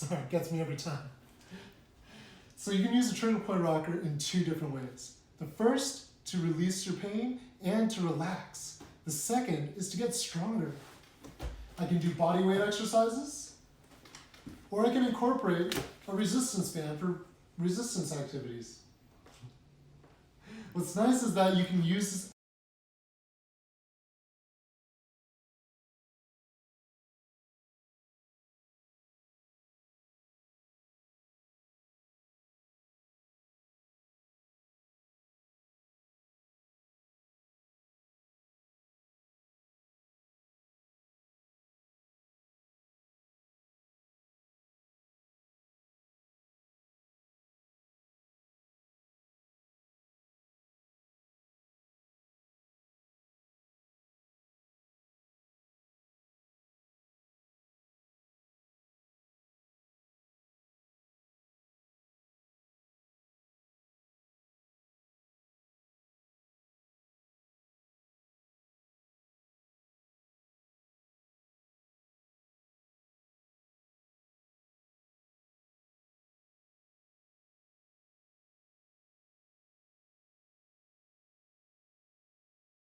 Sorry, it gets me every time. So you can use a trigger point rocker in two different ways. The first, to release your pain and to relax. The second is to get stronger. I can do body weight exercises, or I can incorporate a resistance band for resistance activities. What's nice is that you can use this